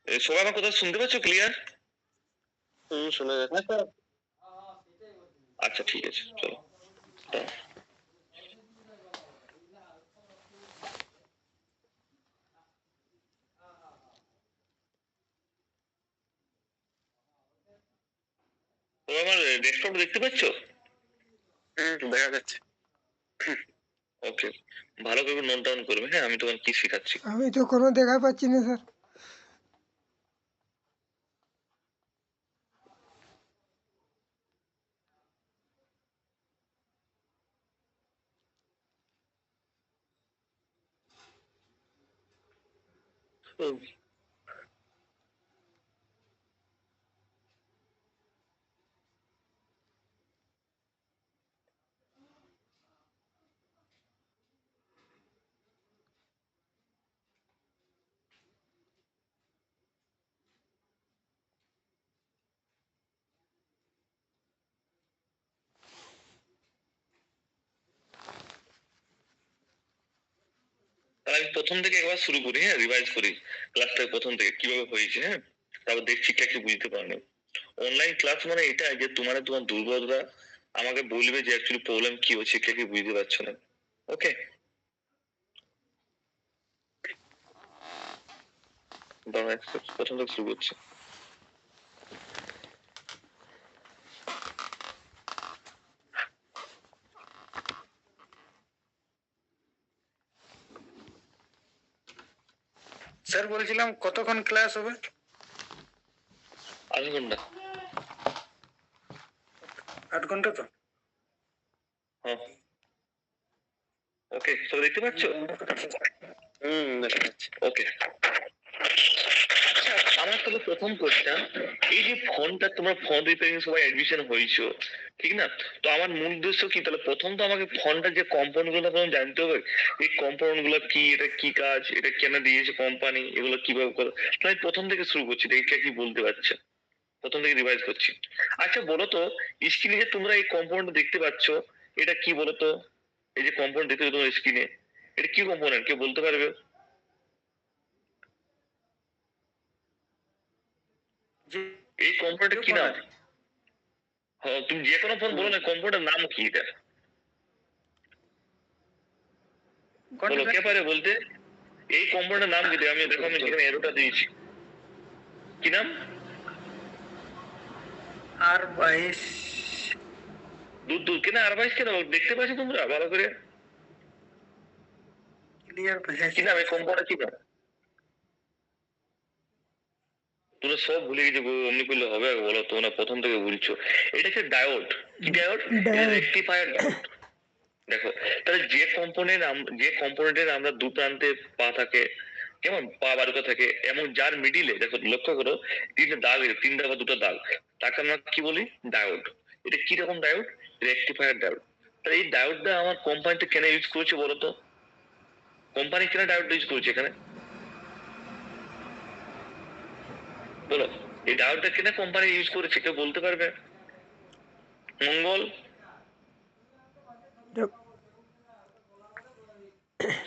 সবাই আমার কথা শুনতে পাচ্ছ ক্লিয়ার? শোনা যাচ্ছে। আচ্ছা ঠিক আছে, চলো। তো আমার ডেস্কটপ দেখতে পাচ্ছ? দেখা যাচ্ছে। ওকে, ভালো করে নোট ডাউন করবে। হ্যাঁ, আমি তোমার কি শেখাচ্ছি। আমি তো কোনো দেখা পাচ্ছি না স্যার। তাহলে আমি প্রথম থেকে একবার শুরু করি, হ্যাঁ, রিভাইজ করি ক্লাসটা প্রথম থেকে কিভাবে হয়েছে। হ্যাঁ, তারপর দেখছি কি বুঝতে পারবে। অনলাইন ক্লাস মানে এটা যে তোমার দুর্বলরা আমাকে বলবে যে অ্যাকচুয়ালি প্রবলেম কি হচ্ছে, কি বুঝতে পারছো না। ওকে, প্রথম থেকে শুরু করছি। স্যার বলছিলাম কতক্ষণ ক্লাস হবে? 8 ঘন্টা। 8 ঘন্টা তো? হ্যাঁ, ওকে, তো দেখতে পাচ্ছ? দেখা যাচ্ছে। ওকে, আমার তাহলে প্রথম কোশ্চেন, এই যে ফোনটা তোমরা ফোন রিপেয়ারিং সবাই এডমিশন হয়েছো, ঠিক না? তো আমার মূল উদ্দেশ্য কি, তাহলে প্রথম তো আমাকে ফোনটার যে কম্পাউন্ড গুলো তখন জানতে হবে। এই কম্পাউন্ড গুলো কি, এটা কি কাজ, এটা কেন দিয়েছে কোম্পানি, এগুলো কিভাবে করে। তো আমি প্রথম থেকে শুরু করছি, দেখি কি বলতে পারছে। প্রথম থেকে রিভাইজ করছি। আচ্ছা বলো তো, স্ক্রিনে যে তোমরা এই কম্পাউন্ড দেখতে পাচ্ছ, এটা কি বলো তো? এই যে কম্পাউন্ড দেখতে পাচ্ছ তোমার স্ক্রিনে, এটা কি কম্পোনেন্ট, কেউ বলতে পারবে? এই কম্পাউন্ডের কি নাম? হ্যাঁ, তুমি যে কোনো ফোন বলো না, কম্পাউন্ডের নাম কি এটা? বলো, কে পারে বলতে? এই কম্পাউন্ডের নাম কি? আমি দেখো, আমি যেখানে এরোটা দিয়েছি, কি নাম? R22। দূর দূর কেন R22 কেন? দেখতে পাচ্ছ তোমরা ভালো করে? ক্লিয়ার বোঝা কি নাম এই কম্পাউন্ডের, কি নাম? তোমরা সব ভুলে গেছো গো, অমনি করলে হবে? বলো, তোমরা প্রথম থেকে বলছো। এটা হচ্ছে ডায়োড। কি ডায়োড? Rectifier diode. দেখো, তাহলে যে কম্পোনেন্টের আমরা দু প্রান্তে পা থাকে, কেমন পা বারুকা থাকে, এবং যার মিডিলে দেখো, লক্ষ্য করো, তিনটা দাগ, তিনটা বা দুটো দাগ, তাকে আমরা কি বলি? ডায়োড। এটা কি রকম ডায়োড? Rectifier diode. তাহলে এই ডায়োডটা আমার কোম্পানিতে কেন ইউজ করেছে বলো তো? কোম্পানি কেন ডায়োড ইউজ করেছে এখানে? বলো, এই ডায়োডটা কেন কোম্পানি ইউজ করেছে, কেউ বলতে পারবে? মঙ্গল,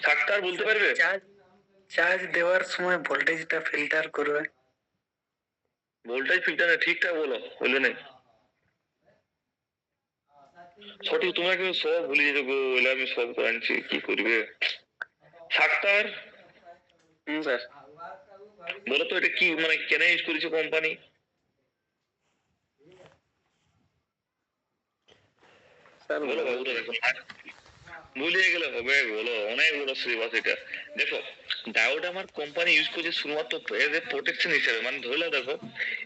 সাক্তার বলতে পারবে? চার্জ দেওয়ার সময় ভোল্টেজটা ফিল্টার করবে। ভোল্টেজ ফিল্টার ঠিকঠাক বলো, বললে না সঠিক। তোমরা কেউ সব ভুলে যেতে গো, বলে আমি সব করাচ্ছি, কি করবে? সাক্তার, স্যার বলো তো, এটা কি মানে কেন ইউজ করেছে কোম্পানি? বলো বাবুরা, দেখো ভুলিয়ে গেলে হবে? বলো, অনেক বড় সিলেবাস এটা। দেখো, ডায়োড আমার কোম্পানি ইউজ করছে শুধুমাত্র প্রোটেকশন হিসেবে। মানে ধরে নাও, দেখো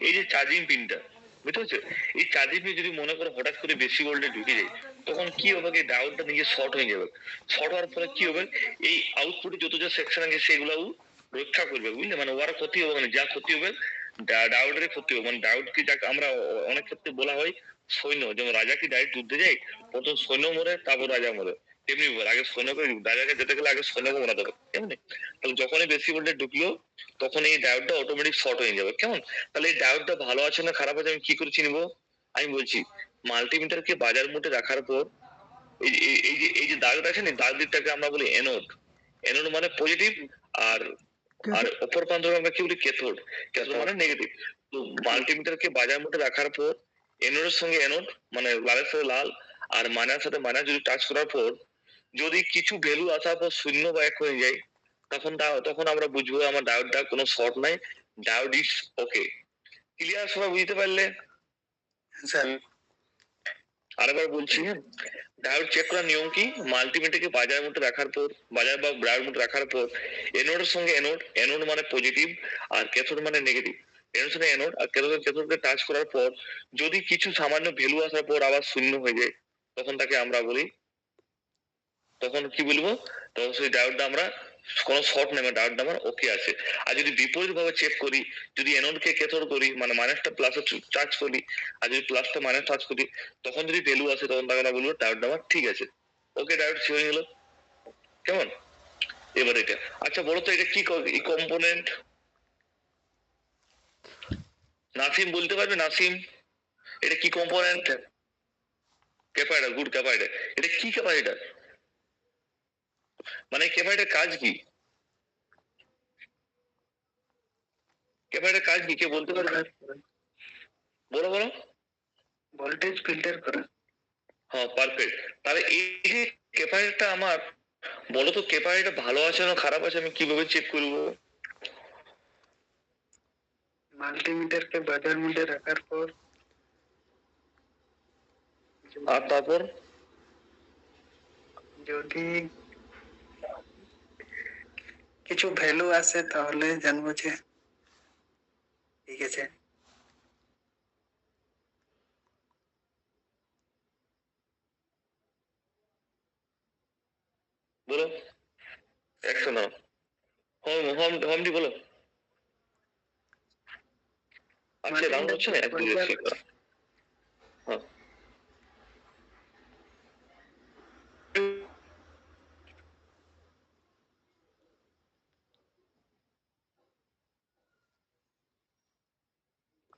এই যে চার্জিং পিনটা, বুঝতে পারছো? এই চার্জিং পিন যদি মনে করো হঠাৎ করে বেশি ভোল্টে ঢুকে যায়, তখন কি হবে? এই ডায়োডটা নিজে শর্ট হয়ে যাবে। শর্ট হওয়ার ফলে কি হবে? এই আউটপুটে যত যা সেকশন আছে সেগুলো রক্ষা করবে, বুঝলে? মানে ওর ক্ষতি হবে, মানে যা ক্ষতি হবে ডায়োডের ক্ষতি হবে। মানে ডায়োড কি, যাকে আমরা অনেক ক্ষেত্রে বলা হয় সৈন্য, যেমন রাজা কি ডাইরেক্ট যুদ্ধে যায়, প্রথম সৈন্য মরে তারপর রাজা মরে, তেমনি আগে সৈন্যকে, রাজাকে যেতে গেলে আগে সৈন্যকে মরাতে হবে, কেমন? তাহলে যখনই বেশি ভোল্টেজ ঢুকলো, তখন এই ডায়োডটা অটোমেটিক শর্ট হয়ে যাবে, কেমন? তাহলে এই ডায়োডটা ভালো আছে না খারাপ আছে আমি কি করে চিনবো? আমি বলছি, মাল্টিমিটারকে বাজার মোটে রাখার পর এই যে দাগটা আছে না, দাগ দিকটাকে আমরা বলি এনোড। এনোড মানে পজিটিভ, আর আর অপর প্রান্তকে আমরা কি বলি ক্যাথোড। ক্যাথোড মানে নেগেটিভ। তো মাল্টিমিটারকে বাজার মধ্যে রাখার পর এনোডের সঙ্গে এনোড মানে লালের সাথে লাল আর মাইনার সাথে মাইনাস যদি টাচ করার পর যদি কিছু ভ্যালু আসার পর 0 বা 1 হয়ে যায় তখন আমরা বুঝবো আমার ডায়োডটা কোনো শর্ট নাই, ডায়োড ইজ ওকে। ক্লিয়ার? সবাই বুঝতে পারলে? স্যার আরেকবার বলছি, হ্যাঁ, ডায়োড চেক করার নিয়ম কি? মাল্টিমিটারকে বাজারের মধ্যে রাখার পর বাজার বা ব্রায়ের মধ্যে রাখার পর এনোডের সঙ্গে এনোড, এনোড মানে পজিটিভ আর ক্যাথোড মানে নেগেটিভ, এনোড সঙ্গে এনোড আর ক্যাথোডকে টাচ করার পর যদি কিছু সামান্য ভ্যালু আসার পর আবার 0 হয়ে যায় তখন তাকে আমরা বলি, তখন কি বলবো, তখন সেই ডায়োডটা আমরা কোনো শর্ট নেই, ডায়োডটা আমার ওকে আছে। আর যদি বিপরীত ভাবে চেক করি, যদি এনোডকে ক্যাথোড করি মানে মাইনাসটা প্লাসে চার্জ করি আর যদি প্লাসটা মাইনাস চার্জ করি তখন যদি ভ্যালু আসে তখন তাকে আমরা বলবো ডায়োডটা আমার ঠিক আছে, ওকে ডায়োড হয়ে গেল। কেমন? এবার এটা আচ্ছা বলো তো এটা কি কম্পোনেন্ট? নাসিম বলতে পারবে? নাসিম এটা কি কম্পোনেন্ট? ক্যাপাইটার। গুড, ক্যাপাইটার। এটা কি ক্যাপাইটার মানে ক্যাপাইটার কাজ কি? ক্যাপাইটার কাজ কি কে বলতে পারবে? বলো বলো। ভোল্টেজ ফিল্টার করা। হ্যাঁ, পারফেক্ট। তাহলে এই যে ক্যাপাইটারটা আমার, বলো তো ক্যাপাইটার ভালো আছে না খারাপ আছে আমি কিভাবে চেক করবো? মাল্টিমিটারকে বাজার মধ্যে রাখার পর আর তারপর যদি কিছু ভ্যালু আসে তাহলে জানবো যে ঠিক আছে। বলো, একশো নাও। হোম হোম হোমটি বলো। আচ্ছা রাউন্ড হচ্ছে না, একটু হ্যাঁ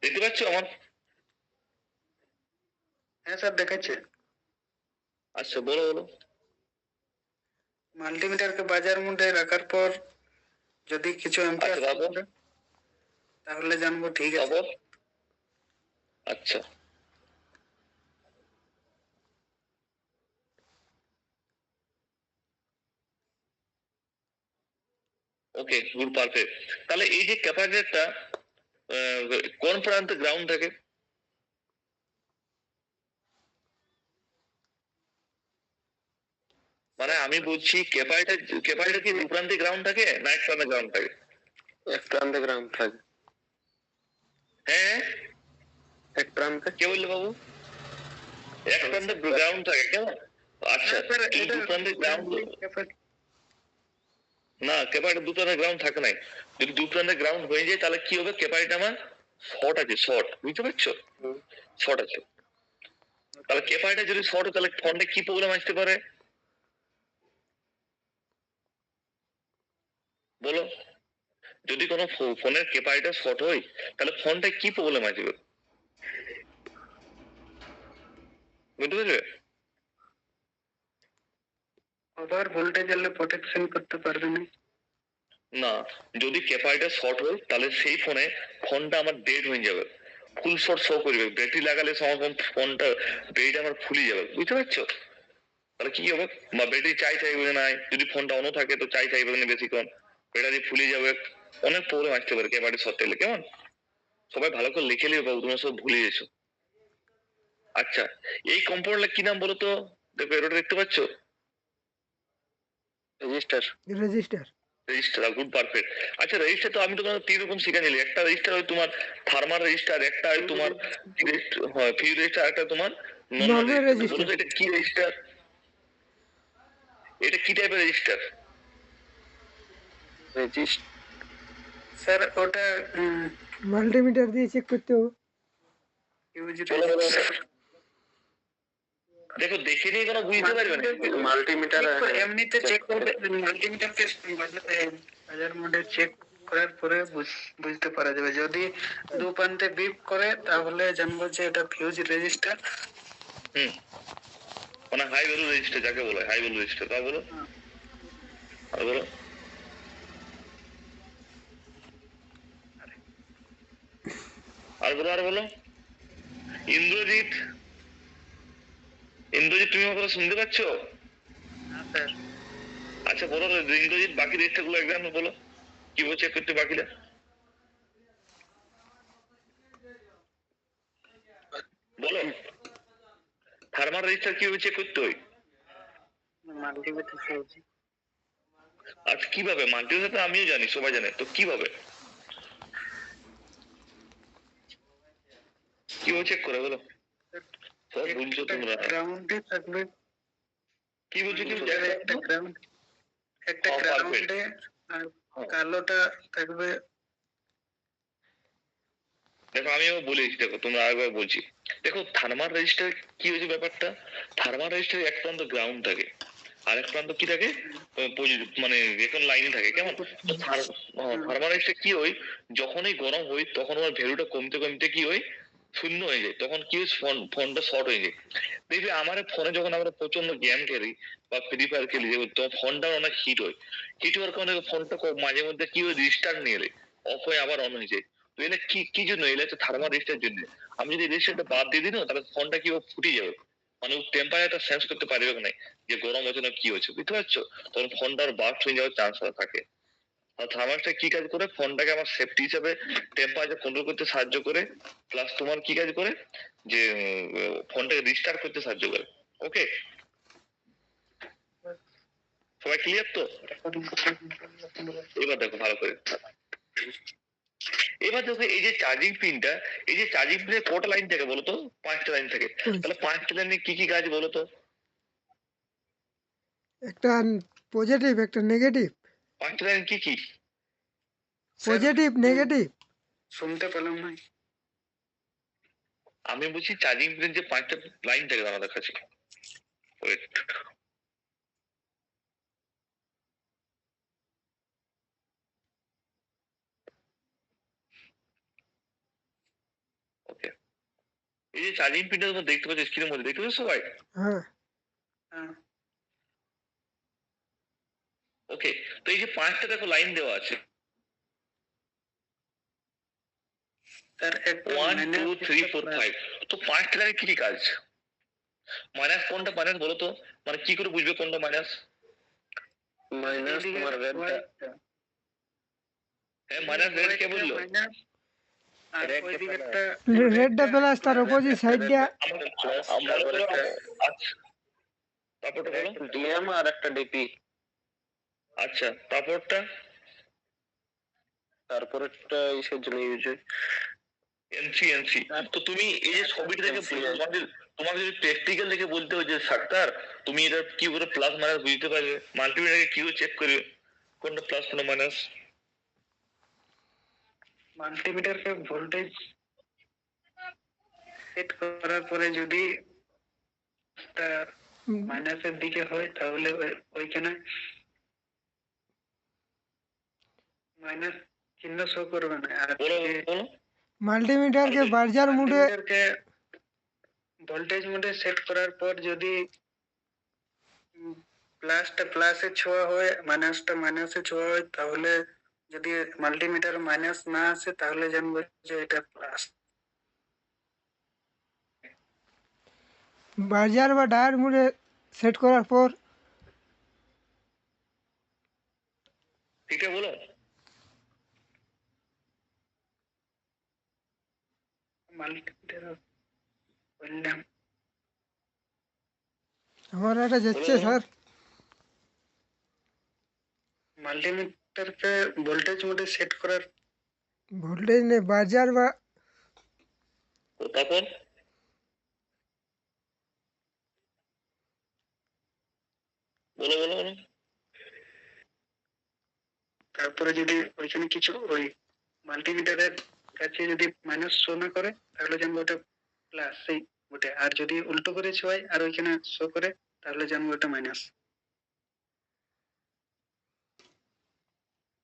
দেখতে পাচ্ছ আমার? হ্যাঁ স্যার দেখাচ্ছে। আচ্ছা বলো বলো। মাল্টিমিটারকে বাজার মধ্যে রাখার পর যদি কিছু আচ্ছা তারপর? তাহলে জানবো ঠিক আছে। তারপর আচ্ছা ওকে, গুড, পারফেক্ট। তাহলে এই যে ক্যাপাসিটরটা কোন প্রান্তে গ্রাউন্ড থাকে? মানে আমি বলছি ক্যাপাসিটর কি দু প্রান্তে গ্রাউন্ড থাকে না এক প্রান্তে গ্রাউন্ড থাকে? এক প্রান্তে গ্রাউন্ড থাকে। হ্যাঁ এক প্রান্তে। কে বললে বাবু? এক প্রান্তে গ্রাউন্ড থাকে, কেমন? আচ্ছা দু প্রান্তে গ্রাউন্ড না, ক্যাপাসিটর দু প্রান্তে গ্রাউন্ড থাকে নাই। যদি দু প্রান্তে গ্রাউন্ড হয়ে যায় তাহলে কি হবে? ক্যাপাসিটর আমার শর্ট আছে, শর্ট, বুঝতে পারছো? শর্ট আছে। তাহলে ক্যাপাসিটর যদি শর্ট হয় তাহলে ফোনটা কি প্রবলেম আসতে পারে বলো? যদি কোনো ফোনের ক্যাপাসিটর শর্ট হয় তাহলে ফোনটা কি প্রবলেম আসবে বুঝতে পারবে? ওভার ভোল্টেজ এলে প্রোটেকশন করতে পারবে না। না, যদি ক্যাপাসিটর শর্ট হয় তাহলে সেই ফোনটা আমার ডেড হয়ে যাবে, ফুল শর্ট শো করবে, ব্যাটারি লাগালে সময় ফোনটা ব্যাটারি আমার ফুলে যাবে, বুঝতে পারছো? তাহলে কি হবে? বা ব্যাটারি চাইবে না, যদি ফোনটা অন থাকে তো চাইবে না বেশিক্ষণ, ব্যাটারি ফুলে যাবে, অনেক প্রবলেম আসতে পারে ক্যাপাসিটর শর্ট হলে। কেমন? সবাই ভালো করে লিখে নিবে বাবু, তোমরা সব ভুলে গেছো। আচ্ছা এই কম্পাউন্ডের কি নাম বলো তো? দেখো এটা দেখতে পাচ্ছ? Register. Register. Register, good, perfect. আচ্ছা রেজিস্টার তো আমি তো তিন রকম শিখেছিলি, একটা রেজিস্টার হয় তোমার থার্মাল রেজিস্টার, একটা হয় তোমার ফিউজ রেজিস্টার, একটা তোমার নর্মাল রেজিস্টার। বলো তো এটা কি রেজিস্টার? এটা কি টাইপের রেজিস্টার? স্যার ওটা মাল্টিমিটার দিয়ে চেক করতে হবে। দেখো দেখে নিয়ে কেন বুঝতে পারবে না? মাল্টিমিটার এমনিতে চেক করবে, মাল্টিমিটারকে বাজার মধ্যে চেক করার পরে বুঝতে পারা যাবে। যদি দু প্রান্তে বিপ করে তাহলে জানবো যে এটা ফিউজ রেজিস্টার। মানে হাই ভ্যালু রেজিস্টার যাকে বলে, হাই ভ্যালু রেজিস্টার, তা বলো। আর বলো আর বলো। ইন্দ্রজিৎ, ইন্দ্রজিৎ তুমি আমার কথা শুনতে পাচ্ছ? হ্যাঁ স্যার। আচ্ছা বলো তো, ইন্দ্রজিৎ বাকি রেজিস্টার গুলো একদম বলো, কি বলছে চেক করতে বাকিটা বলো। থার্মাল রেজিস্টার কিভাবে চেক করতে হয়? Multimeter fuse. আচ্ছা কিভাবে? মাল্টিমিটার সাথে আমিও জানি, সবাই জানে, তো কিভাবে কিভাবে চেক করে বলো? সব বুঝছো তোমরা, গ্রাউন্ডে থাকবে। কি বলছো কি বলছো? একটা গ্রাউন্ড, একটা হ্যাঁ, perfect. গ্রাউন্ডে আর কালোটা থাকবে। দেখো আমিও বলেছি, দেখো তোমরা আরেকবার বলছি, দেখো থার্মাল রেজিস্টার কি হয়েছে ব্যাপারটা, থার্মাল রেজিস্টার এক প্রান্ত গ্রাউন্ড থাকে আর এক প্রান্ত কি থাকে, মানে এখন লাইনে থাকে, কেমন? থার্মাল রেজিস্টার কি হয়, যখনই গরম হয় তখন ওর ভ্যালুটা কমতে কমতে কি হয়, শূন্য হয়ে যায়, তখন কি হয়, ফোনটা শর্ট হয়ে যায়। দেখবি আমার ফোনে যখন আমরা প্রচন্ড গেম খেলি বা ফ্রি ফায়ার খেলি, তখন ফোনটা অনেক হিট হয়, হিট হওয়ার কারণে ফোনটা মাঝে মধ্যে কি হয়, রিস্টার্ট নিয়ে নেয়, অফ হয়ে আবার অন হয়ে যায়। তো এটা কি জন্য, এটা হচ্ছে থার্মাল রেজিস্টার জন্য। আমি যদি রেজিস্টারটা বাদ দিয়ে দিই না, তাহলে ফোনটা কি ফুটে যাবে, মানে টেম্পারেচারটা সেন্স করতে পারবে না যে গরম হচ্ছে না কি হচ্ছে, বুঝতে পারছো? তখন ফোনটার বাস্ট হয়ে যাওয়ার চান্স থাকে। আর থার্মালটা কি কাজ করে, ফোনটাকে আমার সেফটি হিসাবে টেম্পারেচার কন্ট্রোল করতে সাহায্য করে, প্লাস তোমার কি কাজ করে, যে ফোনটাকে রিস্টার্ট করতে সাহায্য করে। ওকে, সবাই ক্লিয়ার তো? এবার দেখো ভালো করে, এবার দেখো এই যে চার্জিং পিনটা, এই যে চার্জিং পিনের কটা লাইন থাকে বলো তো? 5টা লাইন থাকে। তাহলে 5টা লাইনে কি কি কাজ বলো তো? একটা পজিটিভ, একটা নেগেটিভ। 5টা লাইন কি কি? Positive, negative. শুনতে পেলাম না। আমি বলছি চার্জিং পিনের যে 5টা লাইন থাকে আমাদের কাছে, ওয়েট, ওকে, এই যে চার্জিং পিনটা তোমরা দেখতে পাচ্ছ স্ক্রিনের মধ্যে, দেখতে পাচ্ছ সবাই? হ্যাঁ। হ্যাঁ ওকে, তো এই যে 5টা দেখো লাইন দেওয়া আছে, স্যার, একটা 1 2 3 4 5, তো 5টা লাইনে কি কি কাজ? মাইনাস কোনটা মাইনাস বলো তো, মানে কি করে বুঝবে কোনটা মাইনাস? মাইনাস তোমার রেডটা। হ্যাঁ মাইনাস রেড কে বললো? মাইনাস, আর ওইদিকে একটা রেডটা প্লাস, তার অপোজিট সাইডটা আচ্ছা, তারপরটা বলো। ডিএম আর একটা ডিপি। আচ্ছা তারপরটা? তারপরেরটা ইসের জন্য ইউজ হয়। এনসি। তো তুমি এই যে ছবিটা দেখে তোমাকে যদি প্র্যাকটিক্যাল দেখে বলতে হয় যে সাক্তার তুমি এটা কি করে প্লাস মাইনাস বুঝতে পারবে, মাল্টিমিটারকে কি করে চেক করবে কোনটা প্লাস কোনটা মাইনাস? মাল্টিমিটারকে ভোল্টেজ সেট করার পরে যদি মাইনাসের দিকে হয় তাহলে ওইখানে মাইনাস চিহ্ন শো করবে না। আর বলো। মাল্টিমিটারকে বার্জার মোডে, মাল্টিমিটারকে ভোল্টেজ মোডে সেট করার পর যদি প্লাসটা প্লাসে ছোঁয়া হয়, মাইনাসটা মাইনাসে ছোঁয়া হয়, তাহলে যদি মাল্টিমিটার মাইনাস না আসে তাহলে জানবো যে এটা প্লাস। বার্জার বা ডায়ার মোডে সেট করার পর ঠিকটা বলো। মাল্টিমিটার বললাম, আমার এটা যাচ্ছে স্যার। মাল্টিমিটারকে ভোল্টেজ মোডে সেট করার ভোল্টেজ নেই, বার্জার বা তারপর বলো। তারপরে যদি ওইখানে কিছু ওই মাল্টিমিটারের কাছে যদি মাইনাস শো না করে তাহলে জানবো ওটা প্লাস সেই ওটা, আর যদি উল্টো করে ছোঁয়ায় আর ওইখানে শো করে তাহলে জানবো ওটা মাইনাস।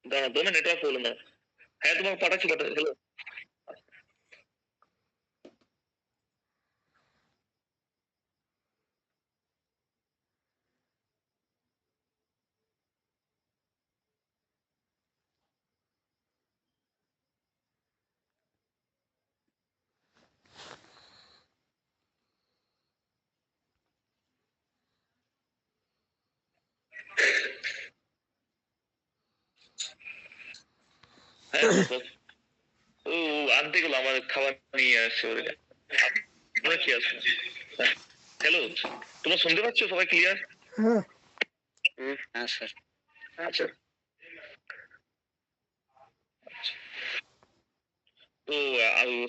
দাঁড়া 2 মিনিট, নেটওয়ার্ক প্রবলেম না। হ্যাঁ তোমাকে পাঠাচ্ছি হ্যালো। হ্যাঁ ও আনতে গেলো আমার খাবার নিয়ে আসছে ওরা। আপনারা কি আসবে? হ্যালো, তোমরা শুনতে পাচ্ছ সবাই ক্লিয়ার? হ্যাঁ হ্যাঁ স্যার। আচ্ছা, তো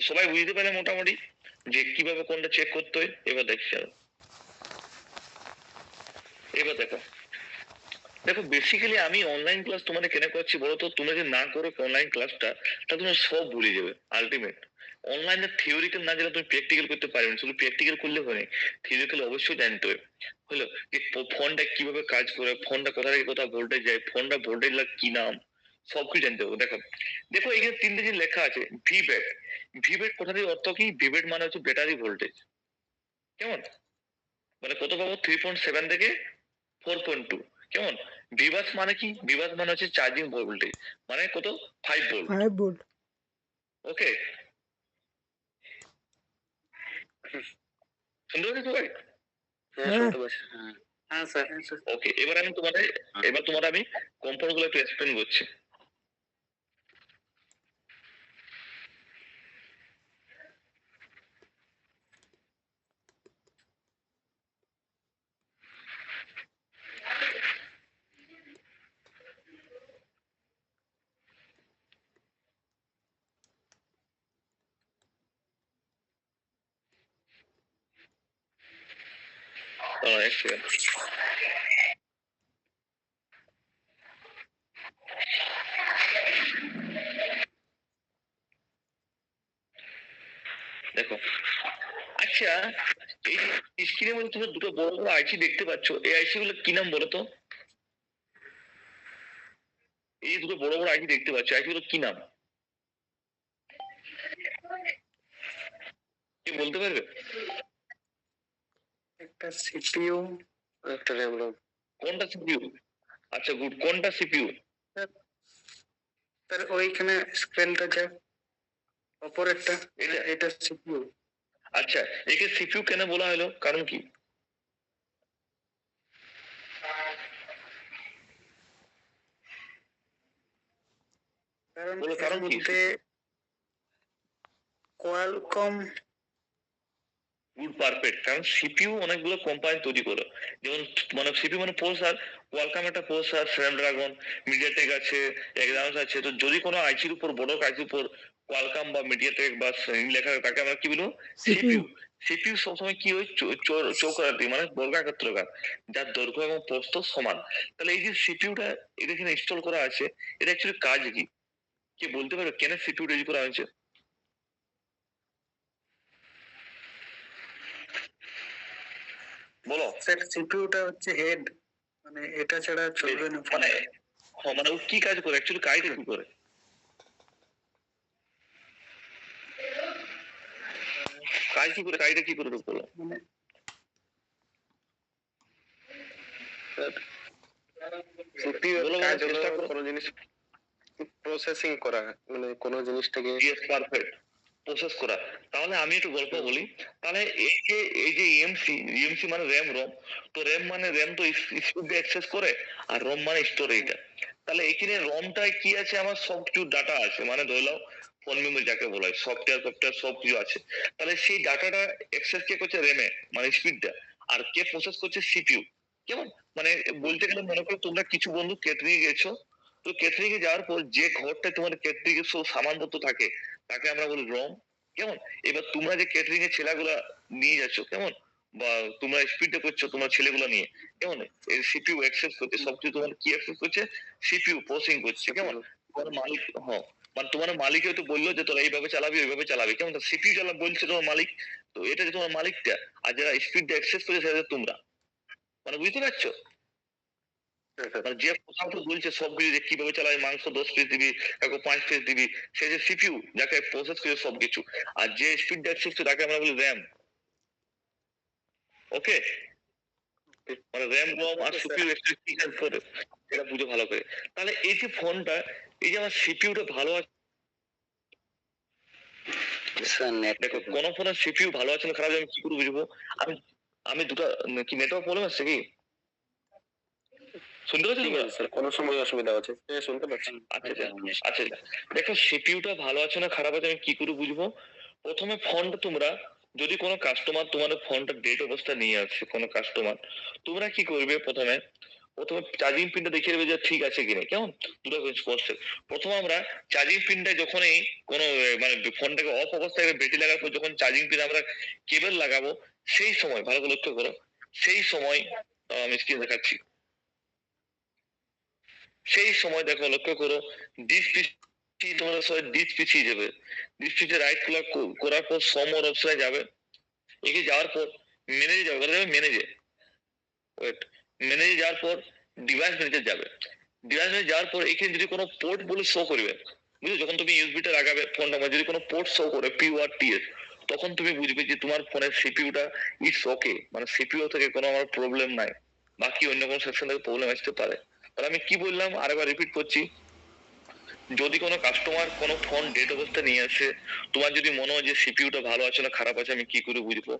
সবাই বুঝতে পারে মোটামুটি যে কিভাবে কোনটা চেক করতে হয়? এবার দেখছি আরো। এবার দেখো দেখো বেসিক্যালি আমি অনলাইন ক্লাস তোমাদের কেন করছি বলো তো? তোমরা যদি না করো অনলাইন ক্লাসটা, তা তোমরা সব ভুলে যাবে আলটিমেট। অনলাইনে থিওরিক্যাল না জানলে তুমি প্র্যাকটিক্যাল করতে পারবে না। শুধু প্র্যাকটিক্যাল করলে হয় না, থিওরিক্যাল অবশ্যই জানতে হবে। হলো যে ফোনটা কিভাবে কাজ করে, ফোনটা কোথা থেকে কোথাও ভোল্টেজ যায়, ফোনটা ভোল্টেজ লাগ কি নাম, সবকিছু জানতে হবে। দেখো দেখো এখানে তিনটে জিনিস লেখা আছে। ভিব্যাট, ভিব্যাট কোথা থেকে অর্থ কি? ভিব্যাট মানে হচ্ছে ব্যাটারি ভোল্টেজ। কেমন? মানে কত পাবো? 3.7 থেকে 4.2। কেমন? বিভাস মানে কি? বিভাস মানে হচ্ছে চার্জিং ভোল্টেজ, মানে কত? 5 ভোল্ট। 5 ভোল্ট। ওকে, শুনতে পাচ্ছি সবাই? হ্যাঁ শুনতে পাচ্ছি। হ্যাঁ স্যার। ওকে, এবার তোমার আমি কম্পাউন্ড গুলো একটু এক্সপ্লেন করছি। এক সেকেন্ড। দেখো আচ্ছা, এই স্ক্রিনের মধ্যে তুমি দুটো বড় বড় আইসি দেখতে পাচ্ছ, এই আইসি গুলো কি নাম বলো তো? এই দুটো বড় বড় আইসি দেখতে পাচ্ছ, আইসি গুলো কি নাম? কি বলতে পারবে? একটা সিপিইউ, একটা র্যাম রম। কোনটা সিপিইউ? আচ্ছা গুড, কোনটা সিপিইউ? স্যার ওইখানে স্ক্রিনটা যা অপরেরটা, এটা এটা সিপিইউ। আচ্ছা, একে সিপিইউ কেন বলা হলো, কারণ কি? কারণ বলো এর কারণ কি? মধ্যে কোয়ালকম। Good, perfect. কারণ সিপিইউ অনেকগুলো কোম্পানি তৈরি করে, যেমন মানে সিপিইউ মানে প্রসেসর, কোয়ালকম একটা প্রসেসর, স্ন্যাপড্রাগন, মিডিয়াটেক আছে, এক্সামস আছে। তো যদি কোনো আইসির উপর বড় আইসির উপর কোয়ালকম বা মিডিয়াটেক বা লেখা থাকে, তাকে আমরা কি বলবো? সিপিইউ। সিপিইউ সবসময় কি হয়? চৌকাকার, মানে বর্গাকার, যার দৈর্ঘ্য এবং প্রস্থ সমান। তাহলে এই যে সিপিইউটা এটা এখানে ইনস্টল করা আছে, এটা অ্যাকচুয়ালি কাজ কি? কি বলতে পারো কেন সিপিইউ রেডি করা হয়েছে? বলো। স্যার সিপিইউটা হচ্ছে হেড, মানে এটা ছাড়া চলবে না। মানে মানে ও কি কাজ করে, অ্যাকচুয়ালি কাজটা কি করে? কাজ কি করে, কাজটা কি করে বলো? মানে সিপিইউ কাজ হলো কোনো জিনিস প্রসেসিং করা, মানে কোনো জিনিসটাকে। ইয়েস, পারফেক্ট, প্রসেস করা। তাহলে আমি একটু গল্প বলি। তাহলে এই যে ইএমসি মানে র্যাম রম। তো র্যাম মানে র্যাম তো স্পিড অ্যাক্সেস করে, আর রম মানে স্টোরেজ। তাহলে এখানে রমটায় কি আছে? আমার সব কিছু ডাটা আছে, মানে ধরে নাও ফোন মেমোরি যাকে বলা হয়, সফটওয়্যার সব কিছু আছে। তাহলে সেই ডাটাটা অ্যাক্সেস কে করছে? র্যামে, মানে স্পিডটা। আর কে প্রসেস করছে? সিপিইউ। কেমন? মানে বলতে গেলে মনে করো তোমরা কিছু বন্ধু ক্যাটারিং এ গেছো, তো ক্যাটারিং এ যাওয়ার পর যে ঘরটা তোমার ক্যাটারিং এর সব সামানপত্র থাকে, তাকে আমরা বলি রম। কেমন? এবার তোমরা যে ক্যাটারিং এর ছেলেগুলা নিয়ে যাচ্ছ, কেমন, বা তোমরা স্পিডে করছো তোমার ছেলেগুলো নিয়ে, কেমন, এই সিপিইউ অ্যাক্সেস করছে সবকিছু। তোমার কি অ্যাক্সেস করছে? সিপিইউ প্রসেসিং করছে। কেমন? তোমার মালিক, হ্যাঁ, মানে তোমার মালিক হয়তো বললো যে তোরা এইভাবে চালাবি ওইভাবে চালাবি, কেমন, সিপিইউ বলছে তোমার মালিক। তো এটা যে তোমার মালিকটা, আর যারা স্পিড অ্যাক্সেস করছে সেটা তোমরা, মানে বুঝতে পারছো? মানে যে কোথাও তো বলছে সবকিছু যে কিভাবে চালাবে, মাংস 10 পিস দিবি, কাউকে 5 পিস দিবি, সে যে সিপিইউ যাকে প্রসেস করে সবকিছু। আর যে স্পিড অ্যাক্সেস তাকে আমরা বলি র্যাম। ওকে, মানে র্যাম রম আর সিপিইউ অ্যাকচুয়ালি কি কাজ করে এটা বুঝে ভালো করে। তাহলে এই যে ফোনটা, এই যে আমার সিপিইউটা ভালো আছে, দেখো কোন ফোনের সিপিইউ ভালো আছে না খারাপ আছে আমি কি করে বুঝবো? আমি আমি দুটো কি নেটওয়ার্ক প্রবলেম আছে কি? শুনতে পাচ্ছ ঠিক তোমরা? আছে স্যার, কোনো সময় অসুবিধা হচ্ছে? হ্যাঁ, শুনতে পাচ্ছি। আচ্ছা আচ্ছা দেখো সিপিইউটা ভালো আছে না খারাপ আছে আমি কি করে বুঝবো? প্রথমে ফোনটা তোমরা যদি কোনো কাস্টমার তোমাদের ফোনটা ডেট অবস্থা নিয়ে আসছে কোনো কাস্টমার, তোমরা কি করবে প্রথমে প্রথমে চার্জিং পিনটা দেখিয়ে দেবে যে ঠিক আছে কিনা, কেমন? দুটো স্পষ্ট। প্রথমে আমরা চার্জিং পিনটা যখনই কোনো মানে ফোনটাকে অফ অবস্থায় ব্যাটারি লাগার পর যখন চার্জিং পিন আমরা কেবল লাগাবো সেই সময় ভালো করে লক্ষ্য করো, সেই সময় আমি স্ক্রিন দেখাচ্ছি, সেই সময় দেখো লক্ষ্য করো ডিস পিছিয়ে তোমরা সবাই ডিস পিছিয়ে যাবে, ডিস পিছিয়ে রাইট ক্লিক করার পর সমর অপশনে যাবে, এগিয়ে যাওয়ার পর মেনেজে যাবে, মেনেজে ওয়েট মেনেজে যাওয়ার পর ডিভাইস ম্যানেজার যাবে, ডিভাইস ম্যানেজার যাওয়ার পর এখানে যদি কোনো পোর্ট বলে শো করবে, বুঝলো? যখন তুমি ইউএসবিটা লাগাবে ফোনটা যদি কোনো পোর্ট শো করে পিওআরটিএস, তখন তুমি বুঝবে যে তোমার ফোনের সিপিইউটা ইটস ওকে, মানে সিপিইউ থেকে কোনো আমার প্রবলেম নাই, বাকি অন্য কোনো সেকশন থেকে প্রবলেম আসতে পারে। তাহলে আমি কি বললাম আরেকবার রিপিট করছি, যদি কোনো কাস্টমার কোনো ফোন ডেট অবস্থা নিয়ে আসে, তোমার যদি মনে হয় যে সিপিইউটা ভালো আছে না খারাপ আছে আমি কি করে বুঝবো?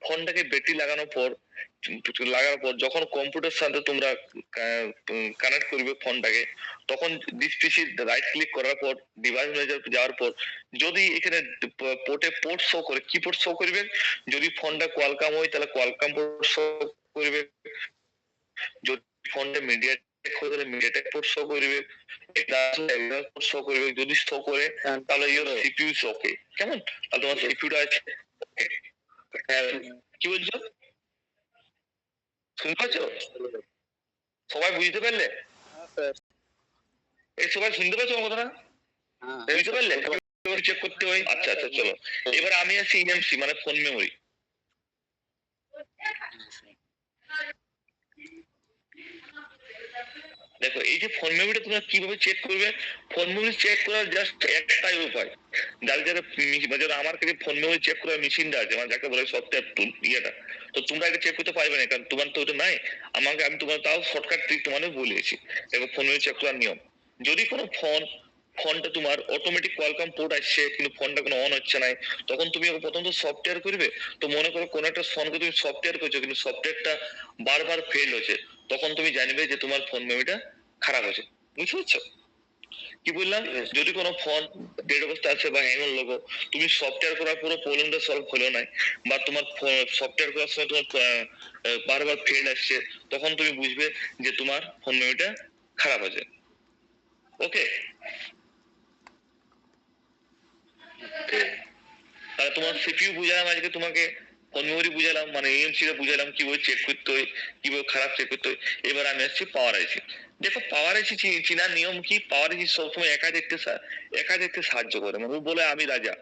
ফোনটাকে ব্যাটারি লাগানোর পর যখন কম্পিউটার সাথে তোমরা কানেক্ট করবে ফোনটাকে, তখন ডিসপিসি রাইট ক্লিক করার পর ডিভাইস ম্যানেজার যাওয়ার পর যদি এখানে পোর্টে পোর্ট শো করে, কি পোর্ট শো করবে? যদি ফোনটা কোয়ালকাম হয় তাহলে কোয়ালকাম পোর্ট শো করবে, যদি ফোনটা মিডিয়াটেক হয় তাহলে মিডিয়াটেক পোর্ট শো করবে, শো করবে, যদি শো করে তাহলে ইওর সিপিইউ ইজ ওকে, কেমন? তাহলে তোমার সিপিইউটা আছে okay। হ্যাঁ, কি বলছো? শুনতে পাচ্ছ? সবাই বুঝতে পারলে? এই সবাই শুনতে পাচ্ছ আমার কথাটা? বুঝতে পারলে? চেক করতে হয়। আচ্ছা আচ্ছা চলো, এবার আমি আছি ইএমসি মানে ফোন মেমোরি। দেখো এই যে ফোন মেমোরিটা তোমরা কিভাবে চেক করবে? ফোন মেমোরি চেক করার জাস্ট একটাই উপায়, যারা আমার কাছে ফোন মেমোরি চেক করার মেশিনটা আছে, মানে যাকে বলে সফটওয়্যার ইয়েটা, তো তোমরা এটা চেক করতে পারবে না কারণ তোমার তো ওটা নাই। আমি তোমার তাও শর্টকাট ট্রিক তোমাদের বলেছি। দেখো ফোন মেমোরি চেক করার নিয়ম, যদি কোনো ফোনটা তোমার অটোমেটিক কোয়ালকাম পোর্ট আসছে কিন্তু ফোনটা কোনো অন হচ্ছে না, তখন তুমি প্রথম তো সফটওয়্যার করবে। তো মনে করো কোনো একটা ফোনকে তুমি সফটওয়্যার করছো কিন্তু সফটওয়্যারটা বারবার ফেল হচ্ছে, তখন তুমি জানবে যে তোমার ফোন মেমোরিটা খারাপ আছে। বুঝতে পারছো কি বললাম? যদি কোনো ফোন ডেড অবস্থা আছে বা হ্যাং লোগো, তুমি সফটওয়্যার করার পরে প্রবলেমটা সলভ হলো না বা তোমার সফটওয়্যার করার সময় তোমার বারবার ফেল আসছে, তখন তুমি বুঝবে যে তোমার ফোন মেমোরিটা খারাপ আছে। ওকে, তাহলে তোমার সিপিইউ বুঝালাম আজকে তোমাকে, ফোন মেমোরি বুঝালাম, মানে এএমসি টা বুঝালাম কিভাবে চেক করতে হয়, কিভাবে খারাপ চেক করতে হয়। এবার আমি আসছি পাওয়ার আইসি। দেখো পাওয়ার আইসি চেনার নিয়ম কি? পাওয়ার আইসি সবসময় একা দেখতে সাহায্য করে, মানে ও বলে আমি রাজা,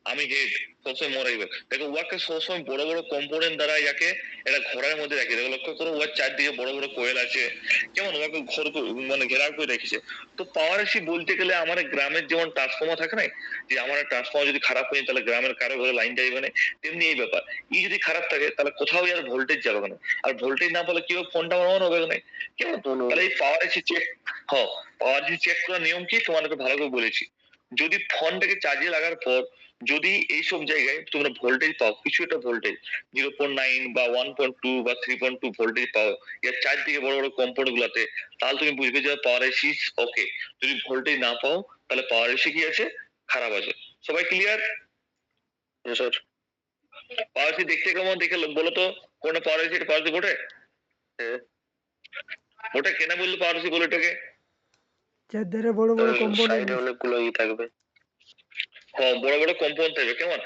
আমি হেড, সবসময় মরাইবে। দেখো ওয়াকে সবসময় বড় বড় কম্পোনেন্ট দ্বারা যাকে এটা ঘরের মধ্যে রাখি। দেখো লক্ষ্য করো ওয়ার চারদিকে বড় বড় কোয়েল আছে, কেমন ওয়াকে ঘর মানে ঘেরাও করে রেখেছে। তো পাওয়ার এসি বলতে গেলে আমাদের গ্রামের যেমন ট্রান্সফর্মার থাকে না, যে আমার ট্রান্সফর্মার যদি খারাপ হয়ে তাহলে গ্রামের কারো ঘরে লাইন যাইবে না, তেমনি এই ব্যাপার। ই যদি খারাপ থাকে তাহলে কোথাও আর ভোল্টেজ যাবে না, আর ভোল্টেজ না পেলে কেউ ফোনটা অন হবে না, কেমন? তাহলে এই পাওয়ার এসি চেক, হ্যাঁ পাওয়ার এসি চেক করার নিয়ম কি তোমাদেরকে ভালো করে বলেছি। যদি ফোনটাকে চার্জে লাগার পর যদি এইসব জায়গায় তোমরা ভোল্টেজ পাও, কিছু একটা ভোল্টেজ 0.9 বা 1.2 বা 3.2 ভোল্টেজ পাও এর চারদিকে বড় বড় কম্পাউন্ড গুলাতে, তাহলে তুমি বুঝবে যে পাওয়ার এসি ওকে। যদি ভোল্টেজ না পাও তাহলে পাওয়ার এসি কি আছে, খারাপ আছে। সবাই ক্লিয়ার? স্যার পাওয়ার এসি দেখতে কেমন দেখে বলো তো, কোন পাওয়ার এসি? পাওয়ার এসি ওঠে ওটা কেন বললো পাওয়ার এসি বলে এটাকে? যার ধারে বড় বড় কম্পাউন্ড সাইডে অনেকগুলো থাকবে, হ্যাঁ বড় বড় কম্পাউন্ড থাকবে, কেমন?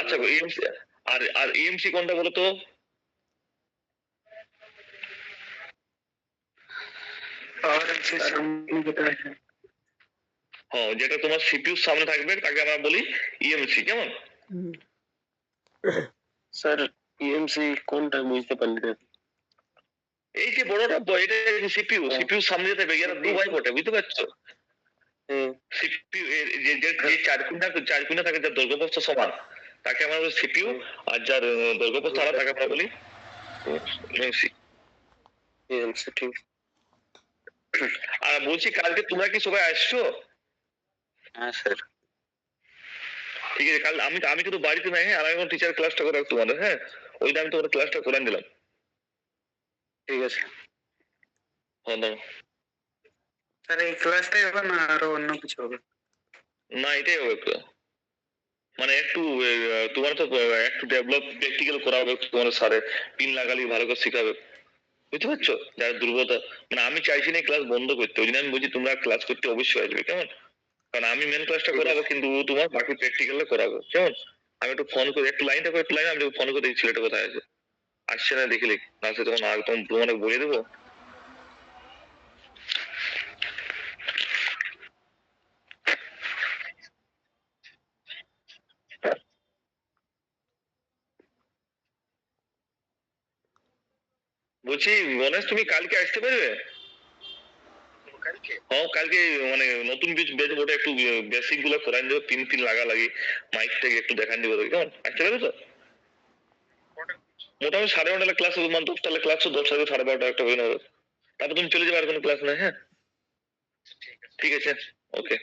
আচ্ছা এএমসি আর এএমসি কোনটা বলো তো? হ্যাঁ যেটা তোমার সিপিইউ সামনে থাকবে তাকে আমরা বলি ইএমসি, কেমন? স্যার ইএমসি কোনটা বুঝতে পারলি না? এই যে বড়টা এটা সিপিইউ সামনে যেতে হবে, এরা দু ভাই বটে, বুঝতে পারছো? সিপিইউ যে চার কোণা থাকে যার দৈর্ঘ্যপ্রস্থ সমান তাকে আমরা বলি সিপিইউ, আর যার দৈর্ঘ্যপ্রস্থ আলাদা তাকে আমরা বলি ইএমসি। ইএমসি ঠিক। আর বলছি কালকে তোমরা কি সবাই আসছো? হ্যাঁ স্যার। ঠিক আছে, কাল আমি কিন্তু বাড়িতে নাই, হ্যাঁ আমি এখন টিচার ক্লাসটা করে তোমাদের, হ্যাঁ ওইটা আমি তোমাদের ক্লাসটা করে দিলাম। ঠিক আছে। হ্যাঁ দাও। স্যার এই ক্লাসটাই হবে না আরো অন্য কিছু হবে? না এটাই হবে তো। মানে একটু তোমার তো একটু ডেভেলপ প্র্যাকটিক্যাল করা হবে তোমার স্যারে, পিন লাগালি ভালো করে শেখাবে, বুঝতে পারছো? যার দুর্বলতা, মানে আমি চাইছি না ক্লাস বন্ধ করতে, ওই জন্য আমি বলছি তোমরা ক্লাস করতে অবশ্যই আসবে, কেমন? কারণ আমি মেন ক্লাসটা করাবো কিন্তু ও তোমার বাকি প্র্যাকটিক্যালটা করাবো, কেমন? আমি একটু ফোন করে একটু লাইনটা করে একটু লাইন আমি ফোন করে দেখি ছেলেটা কোথায় আছে, আসছে না দেখলে না আসে তখন একদম তোমাকে বলে দেবো। বলছি গণেশ তুমি কালকে আসতে পারবে? হ্যাঁ কালকে মানে নতুন বেচ ওটা একটু বেসিক গুলো করাই দেবো, পিন ফিন লাগা লাগি, মাইক থেকে একটু দেখান দেবো, কেমন? আসতে পারবে তো? মোটামুটি 9:30 ক্লাস হবে, মানে 10টা ক্লাস, 10টা থেকে 12:30 একটা হয়ে নেবে, তারপর তুমি চলে যাবে, আর কোনো ক্লাস নাই। হ্যাঁ ঠিক আছে, ওকে।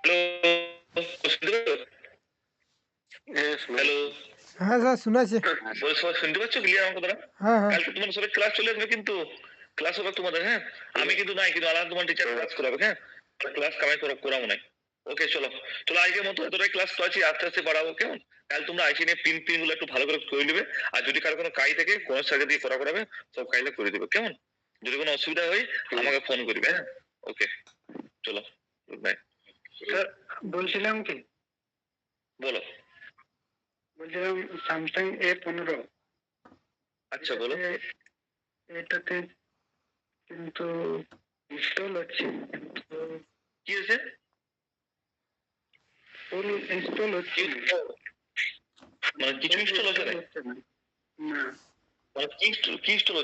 হ্যালো, হ্যালো, হ্যাঁ স্যার শোনাচ্ছে। বলে সবাই শুনতে পাচ্ছ ক্লিয়ার আমার কথাটা? হ্যাঁ হ্যাঁ কালকে তোমার সবাই ক্লাস চলে আসবে, কিন্তু ক্লাস হবে তোমাদের। হ্যাঁ আমি কিন্তু নাই, কিন্তু আলাদা তোমার টিচার ক্লাস করাবে। হ্যাঁ ক্লাস কামাই করাবো নাই। ওকে চলো চলো, আজকের মতো এতটাই ক্লাস তো আছে, আস্তে আস্তে বাড়াবো, কেমন? কাল তোমরা আইসি নিয়ে পিন পিন গুলো একটু ভালো করে করে নেবে, আর যদি কারো কোনো কাজ থাকে কোনো স্যারকে দিয়ে করাবে, সব কাজটা করে দেবে, কেমন? যদি কোনো অসুবিধা হয় আমাকে ফোন করবে। হ্যাঁ ওকে চলো, গুড নাইট। স্যার বলছিলাম কি, বলো। বলছিলাম স্যামসাং A15 আচ্ছা বলো। এটাতে কিন্তু ইনস্টল হচ্ছে, কিন্তু কি হয়েছে? ফুল ইনস্টল হচ্ছে না। মানে কিছু ইনস্টল হচ্ছে না? না মানে কি কি ইনস্টল